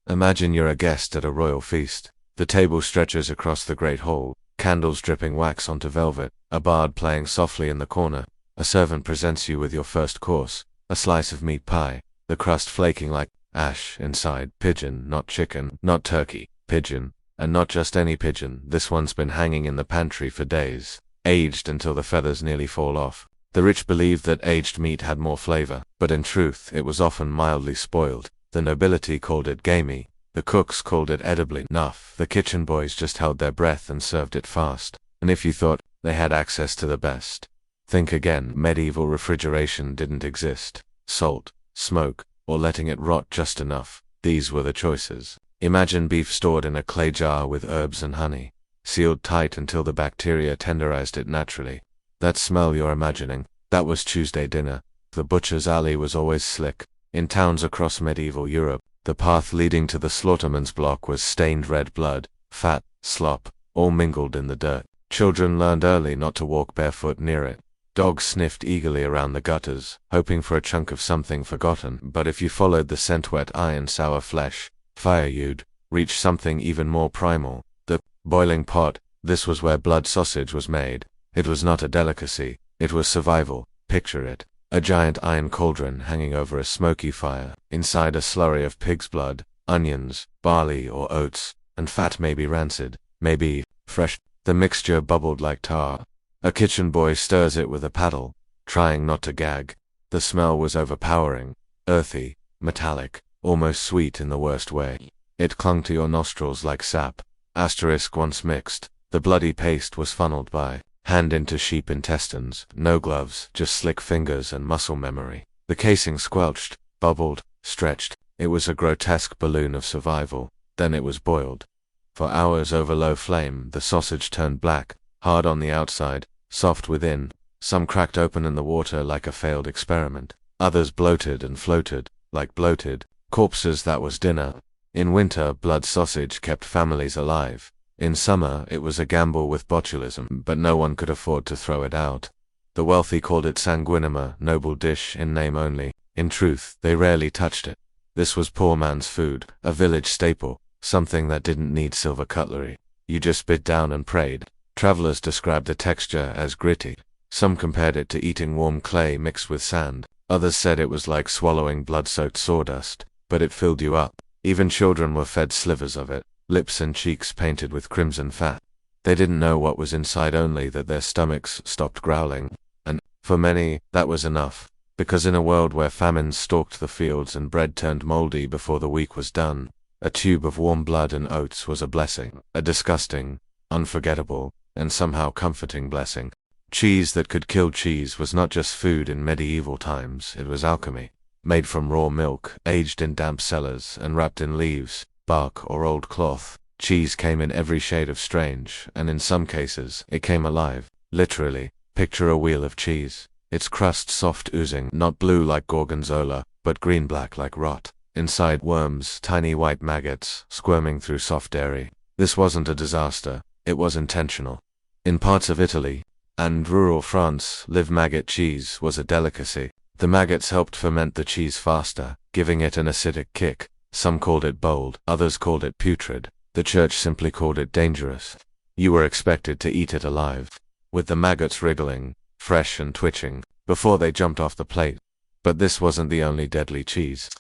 Imagine you're a guest at a royal feast. The table stretches across the great hall, candles dripping wax onto velvet, a bard playing softly in the corner. A servant presents you with your first course, a slice of meat pie, the crust flaking like ash inside. Pigeon, not chicken, not turkey, pigeon. And not just any pigeon, this one's been hanging in the pantry for days, aged until the feathers nearly fall off. The rich believed that aged meat had more flavor, but in truth it was often mildly spoiled. The nobility called it gamey, the cooks called it edibly nuff, the kitchen boys just held their breath and served it fast. And if you thought they had access to the best, think again. Medieval refrigeration didn't exist. Salt, smoke, or letting it rot just enough, these were the choices. Imagine beef stored in a clay jar with herbs and honey, sealed tight until the bacteria tenderized it naturally. That smell you're imagining, that was Tuesday dinner. The butcher's alley was always slick. In towns across medieval Europe, the path leading to the slaughterman's block was stained red blood, fat, slop, all mingled in the dirt. Children learned early not to walk barefoot near it. Dogs sniffed eagerly around the gutters, hoping for a chunk of something forgotten, but if you followed the scent-wet iron sour flesh, fire, you'd reach something even more primal. The boiling pot. This was where blood sausage was made. It was not a delicacy, it was survival. Picture it. A giant iron cauldron hanging over a smoky fire, inside a slurry of pig's blood, onions, barley or oats, and fat, maybe rancid, maybe fresh. The mixture bubbled like tar. A kitchen boy stirs it with a paddle, trying not to gag. The smell was overpowering, earthy, metallic, almost sweet in the worst way. It clung to your nostrils like sap. Once mixed, the bloody paste was funneled by hand into sheep intestines, no gloves, just slick fingers and muscle memory. The casing squelched, bubbled, stretched. It was a grotesque balloon of survival. Then it was boiled. For hours over low flame, the sausage turned black, hard on the outside, soft within. Some cracked open in the water like a failed experiment. Others bloated and floated, like bloated corpses. That was dinner. In winter, blood sausage kept families alive. In summer, it was a gamble with botulism, but no one could afford to throw it out. The wealthy called it sanguinima, noble dish in name only. In truth, they rarely touched it. This was poor man's food, a village staple, something that didn't need silver cutlery. You just bit down and prayed. Travelers described the texture as gritty. Some compared it to eating warm clay mixed with sand. Others said it was like swallowing blood-soaked sawdust, but it filled you up. Even children were fed slivers of it, lips and cheeks painted with crimson fat. They didn't know what was inside, only that their stomachs stopped growling. And, for many, that was enough. Because in a world where famines stalked the fields and bread turned moldy before the week was done, a tube of warm blood and oats was a blessing. A disgusting, unforgettable, and somehow comforting blessing. Cheese that could kill cheese was not just food in medieval times, it was alchemy. Made from raw milk, aged in damp cellars, and wrapped in leaves, bark, or old cloth, cheese came in every shade of strange, and in some cases, it came alive. Literally, picture a wheel of cheese. Its crust soft oozing, not blue like gorgonzola, but green-black like rot. Inside, worms, tiny white maggots, squirming through soft dairy. This wasn't a disaster, it was intentional. In parts of Italy, and rural France, live maggot cheese was a delicacy. The maggots helped ferment the cheese faster, giving it an acidic kick. Some called it bold, others called it putrid. The church simply called it dangerous. You were expected to eat it alive, with the maggots wriggling, fresh and twitching, before they jumped off the plate. But this wasn't the only deadly cheese.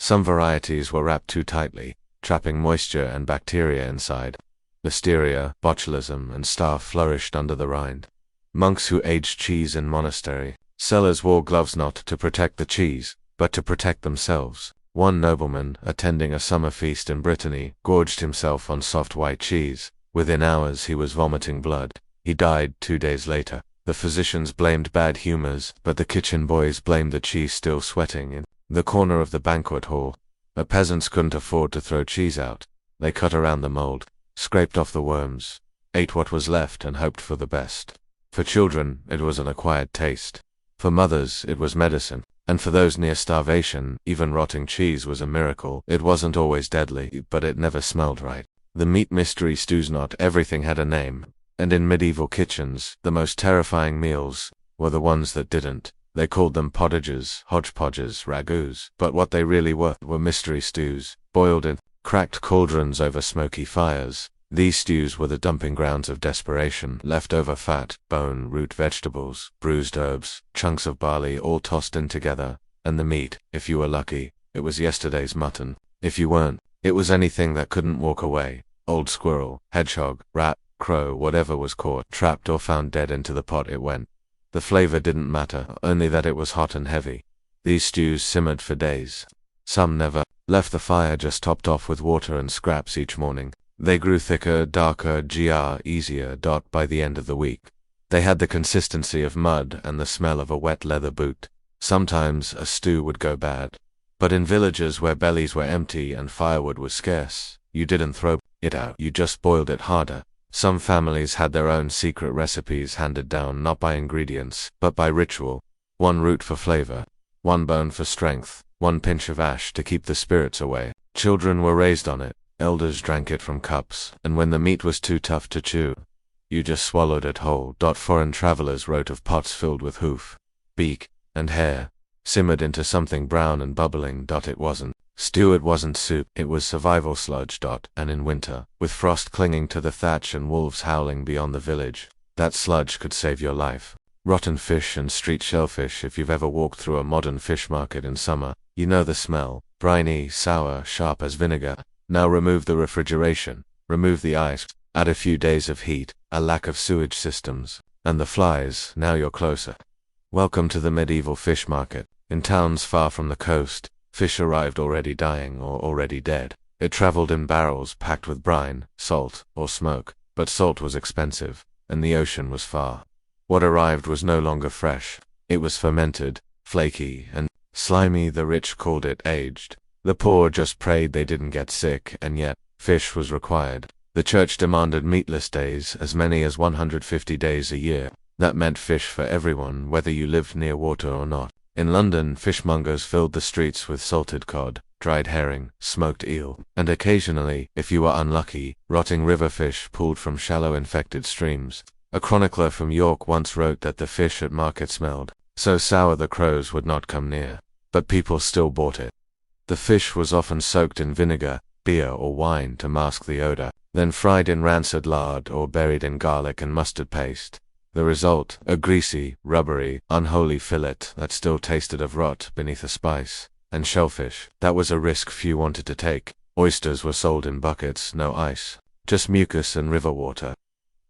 Some varieties were wrapped too tightly, trapping moisture and bacteria inside. Listeria, botulism, and staph flourished under the rind. Monks who aged cheese in monastery. Sellers wore gloves not to protect the cheese, but to protect themselves. One nobleman, attending a summer feast in Brittany, gorged himself on soft white cheese. Within hours he was vomiting blood. He died 2 days later. The physicians blamed bad humors, but the kitchen boys blamed the cheese still sweating in the corner of the banquet hall. The peasants couldn't afford to throw cheese out. They cut around the mold, scraped off the worms, ate what was left and hoped for the best. For children, it was an acquired taste. For mothers, it was medicine. And for those near starvation, even rotting cheese was a miracle. It wasn't always deadly, but it never smelled right. The meat mystery stews, not everything had a name. And in medieval kitchens, the most terrifying meals were the ones that didn't. They called them pottages, hodgepodges, ragouts, but what they really were mystery stews, boiled in cracked cauldrons over smoky fires. These stews were the dumping grounds of desperation. Leftover fat, bone, root vegetables, bruised herbs, chunks of barley all tossed in together, and the meat, if you were lucky, it was yesterday's mutton. If you weren't, it was anything that couldn't walk away. Old squirrel, hedgehog, rat, crow, whatever was caught, trapped or found dead, into the pot it went. The flavor didn't matter, only that it was hot and heavy. These stews simmered for days. Some never left the fire, just topped off with water and scraps each morning. They grew thicker, darker, easier. By the end of the week, they had the consistency of mud and the smell of a wet leather boot. Sometimes a stew would go bad. But in villages where bellies were empty and firewood was scarce, you didn't throw it out, you just boiled it harder. Some families had their own secret recipes handed down not by ingredients, but by ritual. One root for flavor, one bone for strength, one pinch of ash to keep the spirits away. Children were raised on it, elders drank it from cups, and when the meat was too tough to chew, you just swallowed it whole. Foreign travelers wrote of pots filled with hoof, beak, and hair, simmered into something brown and bubbling. It wasn't stew, it wasn't soup, it was survival sludge. And in winter, with frost clinging to the thatch and wolves howling beyond the village, that sludge could save your life. Rotten fish and street shellfish. If you've ever walked through a modern fish market in summer, you know the smell. Briny, sour, sharp as vinegar. Now remove the refrigeration, remove the ice, add a few days of heat, a lack of sewage systems, and the flies. Now you're closer. Welcome to the medieval fish market. In towns far from the coast, fish arrived already dying or already dead. It traveled in barrels packed with brine, salt, or smoke, but salt was expensive, and the ocean was far. What arrived was no longer fresh. It was fermented, flaky, and slimy. The rich called it aged. The poor just prayed they didn't get sick, and yet, fish was required. The church demanded meatless days, as many as 150 days a year. That meant fish for everyone, whether you lived near water or not. In London, fishmongers filled the streets with salted cod, dried herring, smoked eel, and occasionally, if you were unlucky, rotting river fish pulled from shallow infected streams. A chronicler from York once wrote that the fish at market smelled so sour the crows would not come near. But people still bought it. The fish was often soaked in vinegar, beer, or wine to mask the odor, then fried in rancid lard or buried in garlic and mustard paste. The result, a greasy, rubbery, unholy fillet that still tasted of rot beneath a spice. And shellfish, that was a risk few wanted to take. Oysters were sold in buckets, no ice, just mucus and river water.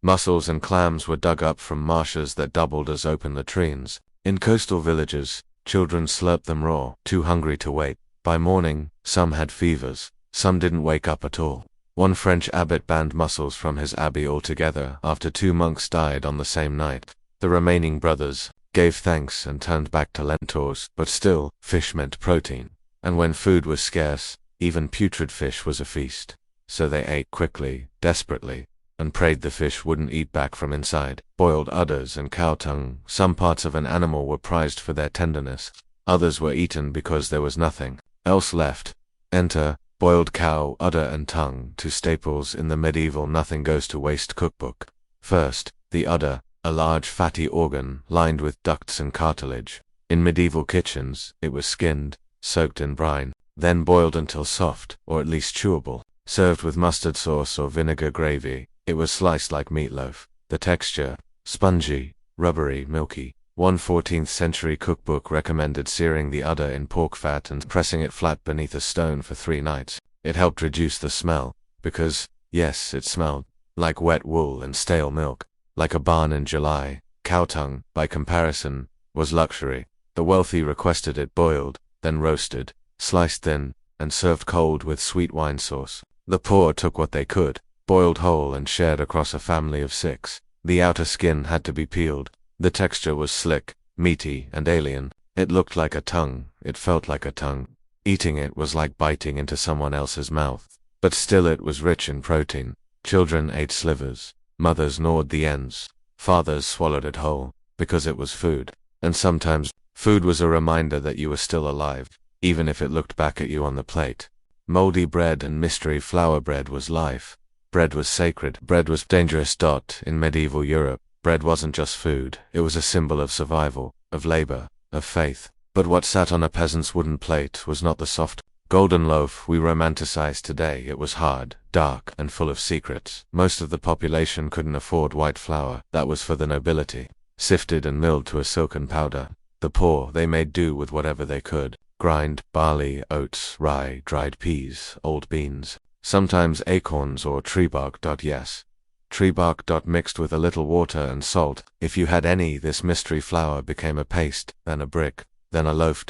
Mussels and clams were dug up from marshes that doubled as open latrines. In coastal villages, children slurped them raw, too hungry to wait. By morning, some had fevers, some didn't wake up at all. One French abbot banned mussels from his abbey altogether after 2 monks died on the same night. The remaining brothers gave thanks and turned back to lentils, but still, fish meant protein. And when food was scarce, even putrid fish was a feast. So they ate quickly, desperately, and prayed the fish wouldn't eat back from inside. Boiled udders and cow tongue. Some parts of an animal were prized for their tenderness. Others were eaten because there was nothing else left. Enter boiled cow, udder and tongue, 2 staples in the medieval nothing goes to waste cookbook. First, the udder, a large fatty organ lined with ducts and cartilage. In medieval kitchens, it was skinned, soaked in brine, then boiled until soft, or at least chewable. Served with mustard sauce or vinegar gravy, it was sliced like meatloaf. The texture, spongy, rubbery, milky. One 14th century cookbook recommended searing the udder in pork fat and pressing it flat beneath a stone for 3 nights. It helped reduce the smell, because, yes, it smelled like wet wool and stale milk, like a barn in July. Cow tongue, by comparison, was luxury. The wealthy requested it boiled, then roasted, sliced thin, and served cold with sweet wine sauce. The poor took what they could, boiled whole and shared across a family of 6. The outer skin had to be peeled. The texture was slick, meaty, and alien. It looked like a tongue, it felt like a tongue. Eating it was like biting into someone else's mouth. But still it was rich in protein. Children ate slivers, mothers gnawed the ends, fathers swallowed it whole, because it was food. And sometimes, food was a reminder that you were still alive, even if it looked back at you on the plate. Moldy bread and mystery flour bread was life. Bread was sacred, bread was dangerous. In medieval Europe, bread wasn't just food, it was a symbol of survival, of labor, of faith. But what sat on a peasant's wooden plate was not the soft Golden loaf we romanticize today. It was hard, dark, and full of secrets. Most of the population couldn't afford white flour. That was for the nobility, sifted and milled to a silken powder. The poor, they made do with whatever they could. Grind, barley, oats, rye, dried peas, old beans, sometimes acorns or tree bark. Yes. Tree bark. Mixed with a little water and salt. If you had any, this mystery flour became a paste, then a brick, then a loaf.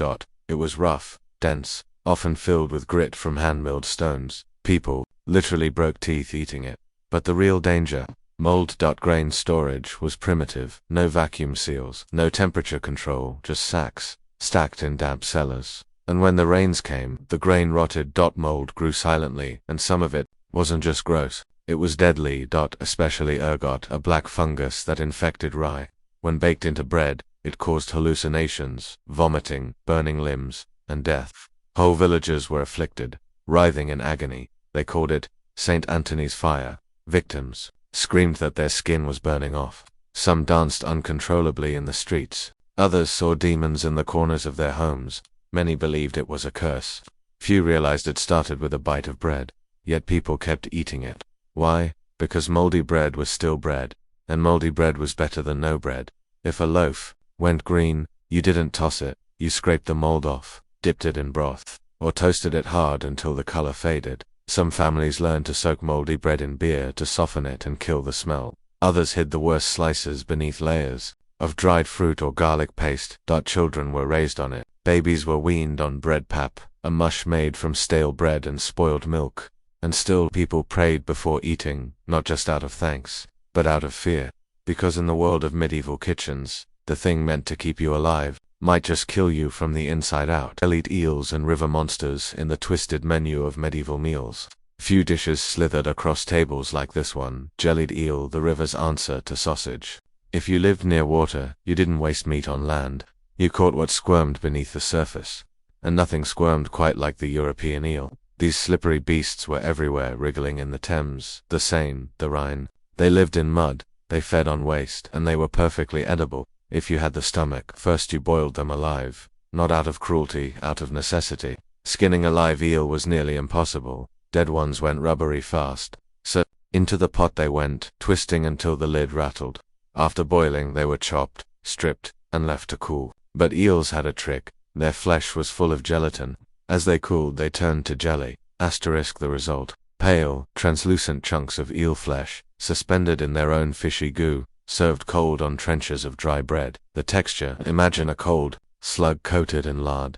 It was rough, dense, often filled with grit from hand-milled stones. People literally broke teeth eating it. But the real danger, mold. Grain storage was primitive. No vacuum seals, no temperature control, just sacks, stacked in damp cellars. And when the rains came, the grain rotted. Mold grew silently, and some of it wasn't just gross, it was deadly. Especially ergot, a black fungus that infected rye. When baked into bread, it caused hallucinations, vomiting, burning limbs, and death. Whole villages were afflicted, writhing in agony. They called it St. Anthony's fire. Victims screamed that their skin was burning off. Some danced uncontrollably in the streets. Others saw demons in the corners of their homes. Many believed it was a curse. Few realized it started with a bite of bread. Yet people kept eating it. Why? Because moldy bread was still bread, and moldy bread was better than no bread. If a loaf went green, you didn't toss it. You scraped the mold off, dipped it in broth, or toasted it hard until the color faded. Some families learned to soak moldy bread in beer to soften it and kill the smell. Others hid the worst slices beneath layers of dried fruit or garlic paste. Children were raised on it. Babies were weaned on bread pap, a mush made from stale bread and spoiled milk. And still people prayed before eating, not just out of thanks, but out of fear. Because in the world of medieval kitchens, the thing meant to keep you alive might just kill you from the inside out. Jellied eels and river monsters in the twisted menu of medieval meals. Few dishes slithered across tables like this one. Jellied eel, the river's answer to sausage. If you lived near water, you didn't waste meat on land. You caught what squirmed beneath the surface. And nothing squirmed quite like the European eel. These slippery beasts were everywhere, wriggling in the Thames, the Seine, the Rhine. They lived in mud, they fed on waste, and they were perfectly edible. If you had the stomach, first you boiled them alive. Not out of cruelty, out of necessity. Skinning a live eel was nearly impossible. Dead ones went rubbery fast. So, into the pot they went, twisting until the lid rattled. After boiling, they were chopped, stripped, and left to cool. But eels had a trick. Their flesh was full of gelatin. As they cooled, they turned to jelly. Asterisk the result. Pale, translucent chunks of eel flesh, suspended in their own fishy goo, served cold on trenchers of dry bread. The texture, imagine a cold slug coated in lard.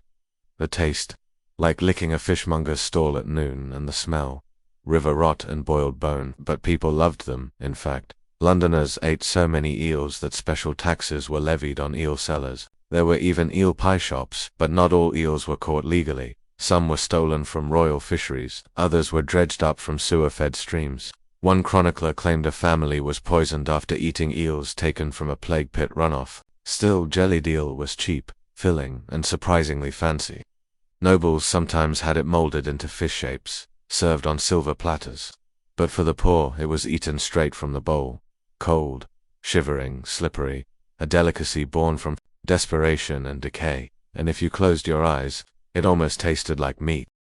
The taste, like licking a fishmonger's stall at noon, and the smell, river rot and boiled bone. But people loved them, in fact. Londoners ate so many eels that special taxes were levied on eel sellers. There were even eel pie shops, but not all eels were caught legally. Some were stolen from royal fisheries, others were dredged up from sewer-fed streams. One chronicler claimed a family was poisoned after eating eels taken from a plague pit runoff. Still, jellied eel was cheap, filling, and surprisingly fancy. Nobles sometimes had it molded into fish shapes, served on silver platters. But for the poor, it was eaten straight from the bowl. Cold, shivering, slippery, a delicacy born from desperation and decay. And if you closed your eyes, it almost tasted like meat.